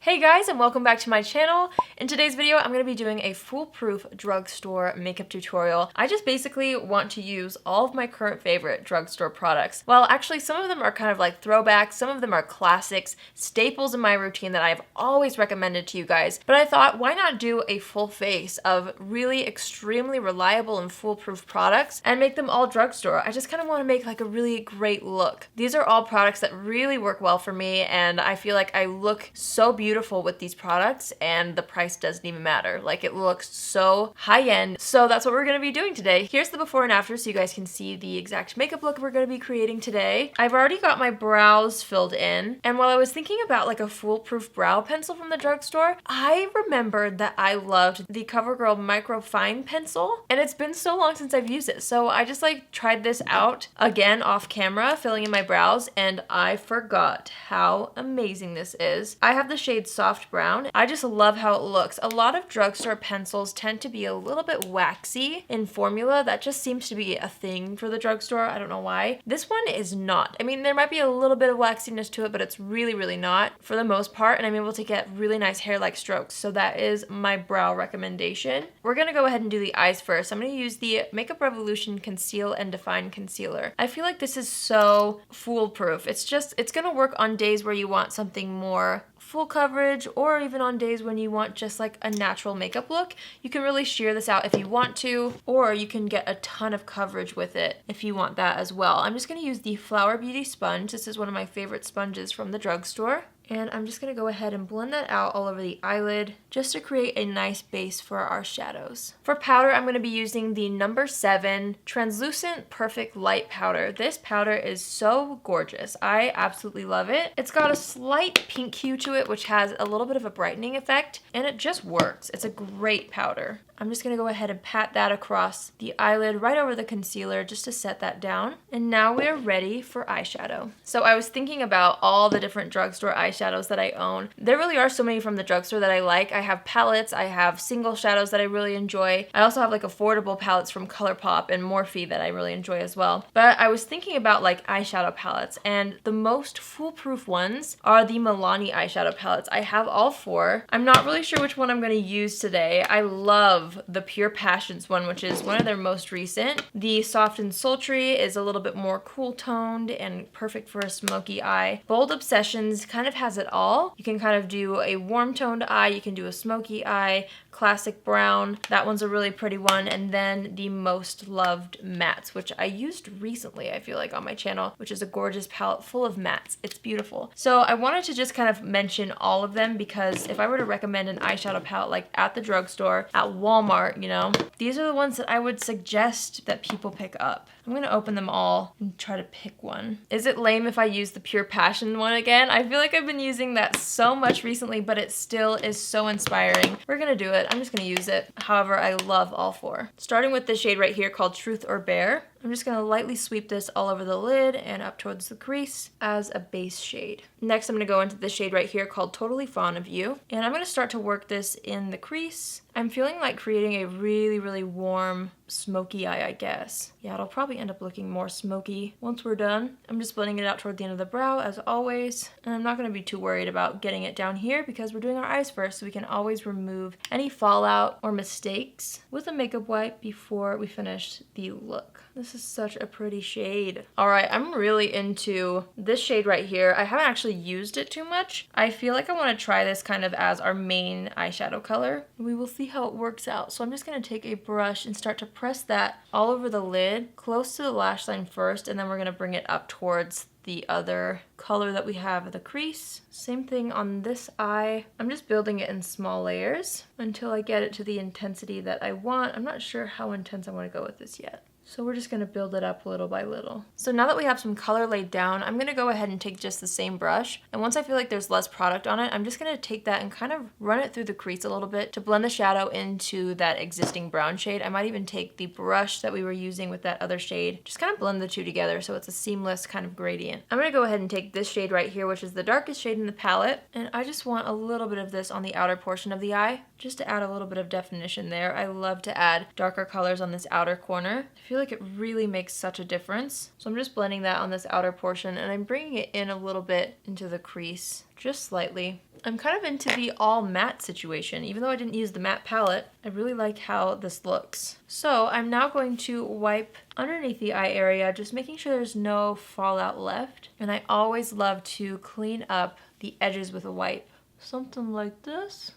Hey guys, and welcome back to my channel. In today's video, I'm going to be doing a foolproof drugstore makeup tutorial. I just basically want to use all of my current favorite drugstore products. Well, actually, some of them are kind of like throwbacks, some of them are classics, staples in my routine that I've always recommended to you guys. But I thought, why not do a full face of really extremely reliable and foolproof products and make them all drugstore? I just kind of want to make like a really great look. These are all products that really work well for me, and I feel like I look so beautiful with these products, and the price doesn't even matter. Like, it looks so high-end. So that's what we're going to be doing today. Here's the before and after so you guys can see the exact makeup look we're going to be creating today. I've already got my brows filled in, and while I was thinking about like a foolproof brow pencil from the drugstore, I remembered that I loved the CoverGirl Micro Fine Pencil, and it's been so long since I've used it. So I just like tried this out again off camera, filling in my brows, and I forgot how amazing this is. I have the shade Soft Brown. I just love how it looks. A lot of drugstore pencils tend to be a little bit waxy in formula. That just seems to be a thing for the drugstore. I don't know why. This one is not. I mean, there might be a little bit of waxiness to it, but it's really not for the most part, and I'm able to get really nice hair-like strokes. So that is my brow recommendation. We're gonna go ahead and do the eyes first. I'm gonna use the Makeup Revolution Conceal and Define Concealer. I feel like this is so foolproof. It's gonna work on days where you want something more full coverage, or even on days when you want just like a natural makeup look. You can really sheer this out if you want to, or you can get a ton of coverage with it if you want that as well. I'm just going to use the Flower Beauty sponge. This is one of my favorite sponges from the drugstore. And I'm just going to go ahead and blend that out all over the eyelid just to create a nice base for our shadows. For powder, I'm going to be using the No. 7 Translucent Perfect Light Powder. This powder is so gorgeous. I absolutely love it. It's got a slight pink hue to it, which has a little bit of a brightening effect, and it just works. It's a great powder. I'm just going to go ahead and pat that across the eyelid right over the concealer just to set that down. And now we're ready for eyeshadow. So I was thinking about all the different drugstore eyeshadows that I own. There really are so many from the drugstore that I like. I have palettes, I have single shadows that I really enjoy. I also have like affordable palettes from ColourPop and Morphe that I really enjoy as well. But I was thinking about like eyeshadow palettes, and the most foolproof ones are the Milani eyeshadow palettes. I have all four. I'm not really sure which one I'm going to use today. I love the Pure Passions one, which is one of their most recent. The Soft and Sultry is a little bit more cool toned and perfect for a smoky eye. Bold Obsessions kind of has it all. You can kind of do a warm toned eye, you can do a smoky eye, classic brown. That one's a really pretty one. And then the Most Loved Mattes, which I used recently, I feel like, on my channel, which is a gorgeous palette full of mattes. It's beautiful. So I wanted to just kind of mention all of them, because if I were to recommend an eyeshadow palette like at the drugstore, at Walmart, you know, these are the ones that I would suggest that people pick up. I'm gonna open them all and try to pick one. Is it lame if I use the Pure Passion one again? I feel like I've been using that so much recently, but it still is so inspiring. We're gonna do it. I'm just gonna use it. However, I love all four. Starting with this shade right here called Truth or Bear. I'm just gonna lightly sweep this all over the lid and up towards the crease as a base shade. Next, I'm gonna go into this shade right here called Totally Fond of You. And I'm gonna start to work this in the crease. I'm feeling like creating a really warm, smoky eye, I guess. Yeah, it'll probably end up looking more smoky once we're done. I'm just blending it out toward the end of the brow as always. And I'm not gonna be too worried about getting it down here because we're doing our eyes first, so we can always remove any fallout or mistakes with a makeup wipe before we finish the look. This is such a pretty shade. All right, I'm really into this shade right here. I haven't actually used it too much. I feel like I want to try this kind of as our main eyeshadow color. We will see how it works out. So I'm just going to take a brush and start to press that all over the lid, close to the lash line first, and then we're going to bring it up towards the other color that we have at the crease. Same thing on this eye. I'm just building it in small layers until I get it to the intensity that I want. I'm not sure how intense I want to go with this yet. So we're just gonna build it up little by little. So now that we have some color laid down, I'm gonna go ahead and take just the same brush. And once I feel like there's less product on it, I'm just gonna take that and kind of run it through the crease a little bit to blend the shadow into that existing brown shade. I might even take the brush that we were using with that other shade, just kind of blend the two together so it's a seamless kind of gradient. I'm gonna go ahead and take this shade right here, which is the darkest shade in the palette. And I just want a little bit of this on the outer portion of the eye, just to add a little bit of definition there. I love to add darker colors on this outer corner. I feel feel like it really makes such a difference. So I'm just blending that on this outer portion, and I'm bringing it in a little bit into the crease, just slightly. I'm kind of into the all matte situation. Even though I didn't use the matte palette, I really like how this looks. So I'm now going to wipe underneath the eye area, just making sure there's no fallout left. And I always love to clean up the edges with a wipe. Something like this.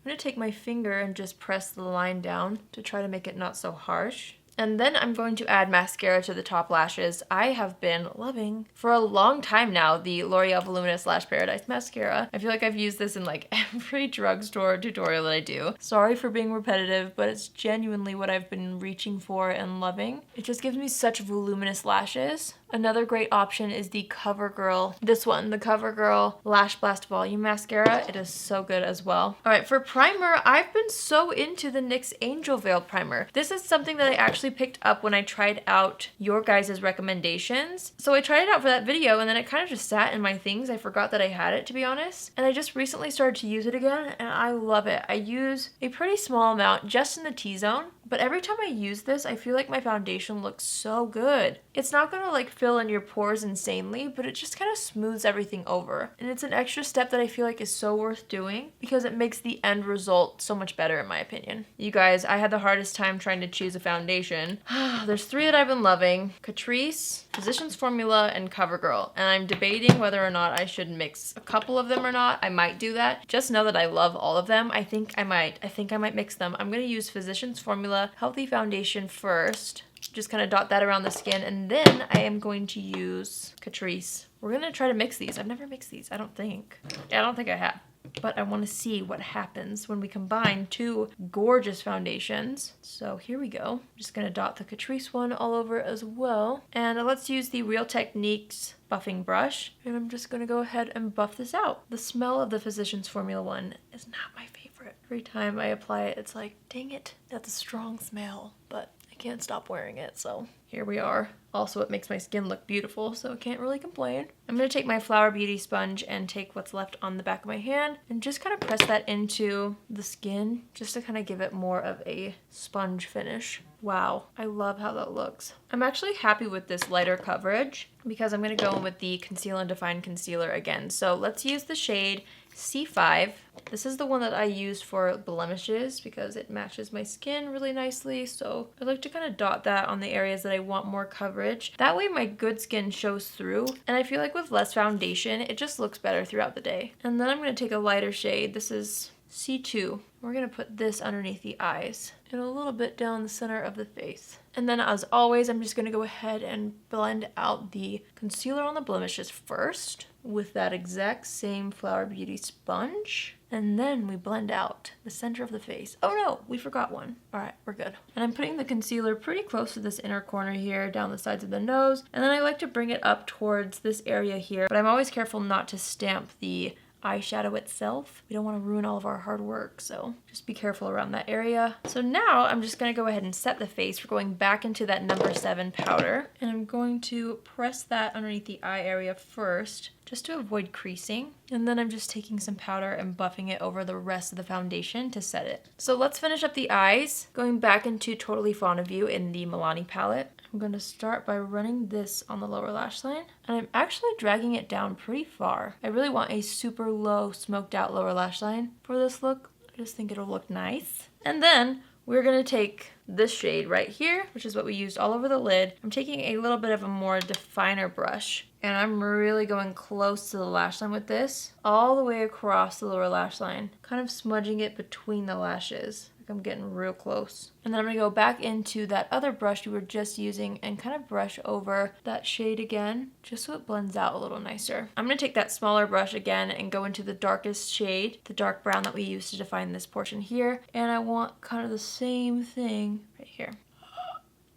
I'm going to take my finger and just press the line down to try to make it not so harsh. And then I'm going to add mascara to the top lashes. I have been loving, for a long time now, the L'Oreal Voluminous Lash Paradise Mascara. I feel like I've used this in like every drugstore tutorial that I do. Sorry for being repetitive, but it's genuinely what I've been reaching for and loving. It just gives me such voluminous lashes. Another great option is the CoverGirl, this one, the CoverGirl Lash Blast Volume Mascara. It is so good as well. All right, for primer, I've been so into the NYX Angel Veil Primer. This is something that I actually picked up when I tried out your guys' recommendations. So I tried it out for that video, and then it kind of just sat in my things. I forgot that I had it, to be honest. And I just recently started to use it again, and I love it. I use a pretty small amount just in the T-zone, but every time I use this, I feel like my foundation looks so good. It's not gonna like fill in your pores insanely, but it just kind of smooths everything over. And it's an extra step that I feel like is so worth doing because it makes the end result so much better in my opinion. You guys, I had the hardest time trying to choose a foundation. There's three that I've been loving: Catrice, Physicians Formula, and CoverGirl. And I'm debating whether or not I should mix a couple of them or not. I might do that. Just know that I love all of them. I think I might mix them. I'm gonna use Physicians Formula Healthy Foundation first. Just kind of dot that around the skin, and then I am going to use Catrice. We're gonna try to mix these. I've never mixed these, I don't think. Yeah, I don't think I have. But I want to see what happens when we combine two gorgeous foundations. So here we go. I'm just gonna dot the Catrice one all over as well. And let's use the Real Techniques buffing brush. And I'm just gonna go ahead and buff this out. The smell of the Physicians Formula one is not my favorite. Every time I apply it, it's like, dang it, that's a strong smell. But can't stop wearing it, so here we are. Also, it makes my skin look beautiful, so I can't really complain. I'm going to take my Flower Beauty sponge and take what's left on the back of my hand and just kind of press that into the skin just to kind of give it more of a sponge finish. Wow, I love how that looks. I'm actually happy with this lighter coverage because I'm going to go in with the Conceal and Define Concealer again. So let's use the shade C5. This is the one that I use for blemishes because it matches my skin really nicely. So I like to kind of dot that on the areas that I want more coverage. That way my good skin shows through. And I feel like with less foundation, it just looks better throughout the day. And then I'm going to take a lighter shade. This is C2. We're going to put this underneath the eyes and a little bit down the center of the face. And then as always, I'm just going to go ahead and blend out the concealer on the blemishes first with that exact same Flower Beauty sponge. And then we blend out the center of the face. Oh no, we forgot one. All right, we're good. And I'm putting the concealer pretty close to this inner corner here, down the sides of the nose. And then I like to bring it up towards this area here, but I'm always careful not to stamp the eyeshadow itself. We don't want to ruin all of our hard work, so just be careful around that area. So now I'm just going to go ahead and set the face. We're going back into that number 7 powder, and I'm going to press that underneath the eye area first just to avoid creasing. And then I'm just taking some powder and buffing it over the rest of the foundation to set it. So let's finish up the eyes, going back into Totally Fond of You in the Milani palette. I'm going to start by running this on the lower lash line, and I'm actually dragging it down pretty far. I really want a super low smoked out lower lash line for this look. I just think it'll look nice. And then we're going to take this shade right here, which is what we used all over the lid. I'm taking a little bit of a more definer brush, and I'm really going close to the lash line with this, all the way across the lower lash line, kind of smudging it between the lashes. I'm getting real close. And then I'm going to go back into that other brush we were just using and kind of brush over that shade again, just so it blends out a little nicer. I'm going to take that smaller brush again and go into the darkest shade, the dark brown that we used to define this portion here. And I want kind of the same thing right here.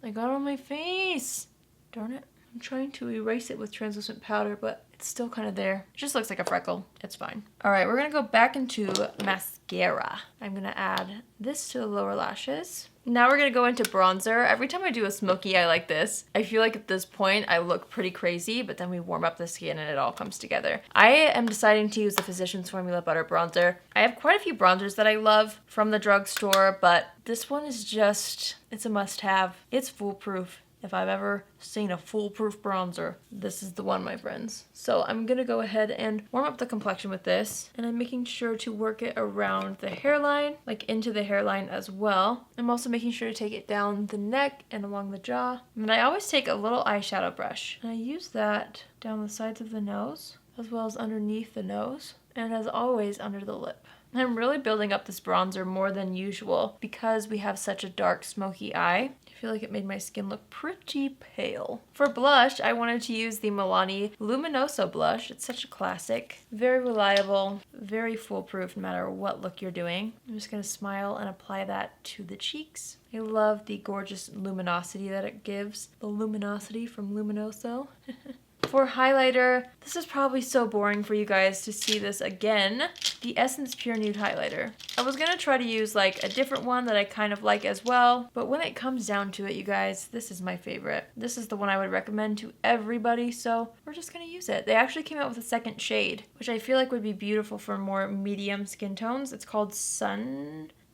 I got it on my face. Darn it. I'm trying to erase it with translucent powder, but it's still kind of there. It just looks like a freckle. It's fine. All right, we're gonna go back into mascara. I'm gonna add this to the lower lashes. Now we're gonna go into bronzer. Every time I do a smoky eye like this, I feel like at this point I look pretty crazy, but then we warm up the skin and it all comes together. I am deciding to use the Physicians Formula Butter Bronzer. I have quite a few bronzers that I love from the drugstore, but this one is just, it's a must-have. It's foolproof. If I've ever seen a foolproof bronzer, this is the one, my friends. So I'm gonna go ahead and warm up the complexion with this, and I'm making sure to work it around the hairline, like into the hairline as well. I'm also making sure to take it down the neck and along the jaw. And I always take a little eyeshadow brush, and I use that down the sides of the nose, as well as underneath the nose, and as always under the lip. I'm really building up this bronzer more than usual because we have such a dark smoky eye. I feel like it made my skin look pretty pale. For blush, I wanted to use the Milani Luminoso blush. It's such a classic, very reliable, very foolproof no matter what look you're doing. I'm just gonna smile and apply that to the cheeks. I love the gorgeous luminosity that it gives. The luminosity from Luminoso. For highlighter, this is probably so boring for you guys to see this again. The Essence Pure Nude Highlighter. I was gonna try to use like a different one that I kind of like as well, but when it comes down to it, you guys, this is my favorite. This is the one I would recommend to everybody, so we're just gonna use it. They actually came out with a second shade, which I feel like would be beautiful for more medium skin tones. It's called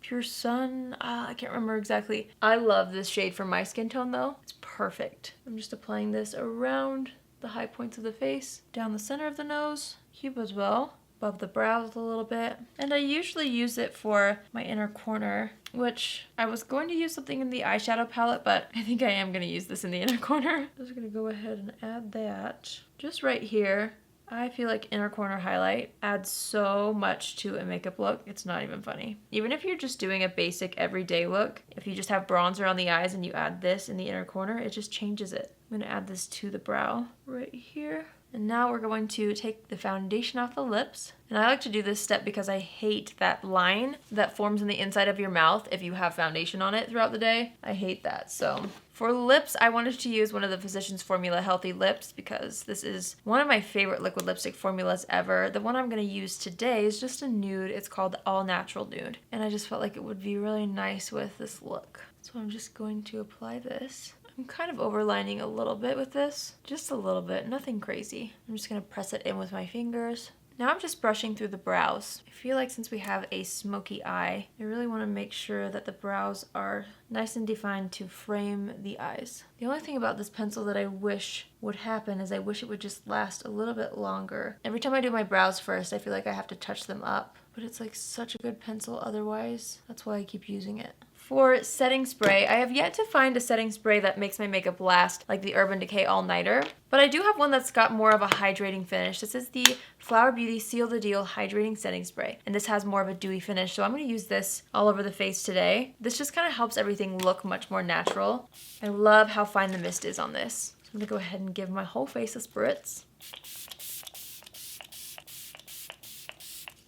Pure Sun. I can't remember exactly. I love this shade for my skin tone though. It's perfect. I'm just applying this around the high points of the face, down the center of the nose, cube as well, above the brows a little bit. And I usually use it for my inner corner, which I was going to use something in the eyeshadow palette, but I think I am going to use this in the inner corner. I'm just going to go ahead and add that just right here. I feel like inner corner highlight adds so much to a makeup look. It's not even funny. Even if you're just doing a basic everyday look, if you just have bronzer on the eyes and you add this in the inner corner, it just changes it. I'm gonna add this to the brow right here. And now we're going to take the foundation off the lips. And I like to do this step because I hate that line that forms in the inside of your mouth if you have foundation on it throughout the day. I hate that. So for lips, I wanted to use one of the Physicians Formula Healthy Lips because this is one of my favorite liquid lipstick formulas ever. The one I'm going to use today is just a nude. It's called All Natural Nude. And I just felt like it would be really nice with this look. So I'm just going to apply this. I'm kind of overlining a little bit with this, just a little bit, nothing crazy. I'm just gonna press it in with my fingers. Now I'm just brushing through the brows. I feel like since we have a smoky eye, I really wanna make sure that the brows are nice and defined to frame the eyes. The only thing about this pencil that I wish would happen is I wish it would just last a little bit longer. Every time I do my brows first, I feel like I have to touch them up, but it's like such a good pencil otherwise. That's why I keep using it. For setting spray, I have yet to find a setting spray that makes my makeup last like the Urban Decay All Nighter, but I do have one that's got more of a hydrating finish. This is the Flower Beauty Seal the Deal Hydrating Setting Spray, and this has more of a dewy finish, so I'm going to use this all over the face today. This just kind of helps everything look much more natural. I love how fine the mist is on this. So I'm going to go ahead and give my whole face a spritz.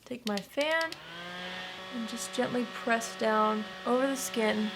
Take my fan and just gently press down over the skin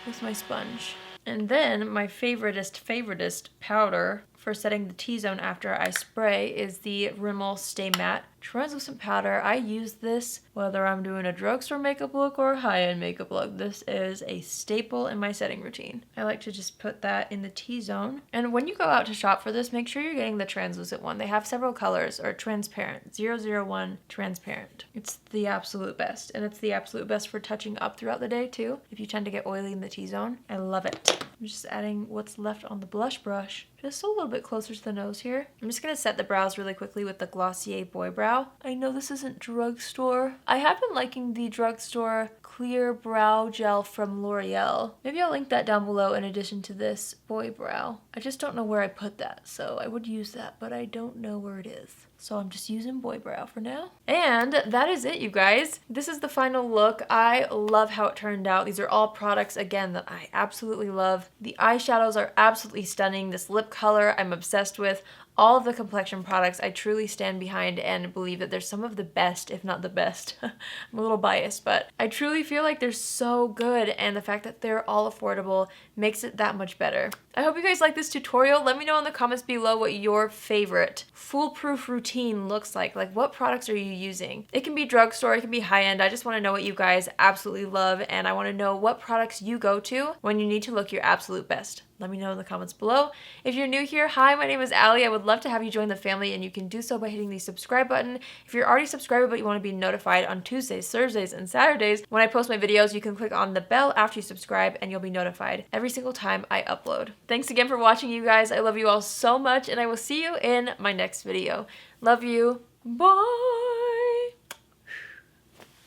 with my sponge. And then my favoritist powder for setting the T-zone after I spray is the Rimmel Stay Matte Translucent Powder. I use this whether I'm doing a drugstore makeup look or a high-end makeup look. This is a staple in my setting routine. I like to just put that in the T-zone. And when you go out to shop for this, make sure you're getting the translucent one. They have several colors, or transparent, 001 transparent. It's the absolute best, and it's the absolute best for touching up throughout the day too. If you tend to get oily in the T-zone, I love it. I'm just adding what's left on the blush brush, just a little bit closer to the nose here. I'm just gonna set the brows really quickly with the Glossier Boy Brow. I know this isn't drugstore. I have been liking the drugstore clear brow gel from L'Oreal. Maybe I'll link that down below in addition to this boy brow. I just don't know where I put that, so I would use that, but I don't know where it is. So I'm just using boy brow for now. And that is it, you guys. This is the final look. I love how it turned out. These are all products, again, that I absolutely love. The eyeshadows are absolutely stunning. This lip color I'm obsessed with. All of the complexion products I truly stand behind and believe that they're some of the best, if not the best. I'm a little biased, but I truly feel like they're so good, and the fact that they're all affordable makes it that much better. I hope you guys like this tutorial. Let me know in the comments below what your favorite foolproof routine looks like. Like, what products are you using? It can be drugstore, it can be high-end. I just want to know what you guys absolutely love, and I want to know what products you go to when you need to look your absolute best. let me know in the comments below. If you're new here, hi, my name is Allie. I would love to have you join the family, and you can do so by hitting the subscribe button. If you're already subscribed but you want to be notified on Tuesdays, Thursdays, and Saturdays when I post my videos, you can click on the bell after you subscribe and you'll be notified every single time I upload. Thanks again for watching, you guys. I love you all so much, and I will see you in my next video. Love you. Bye!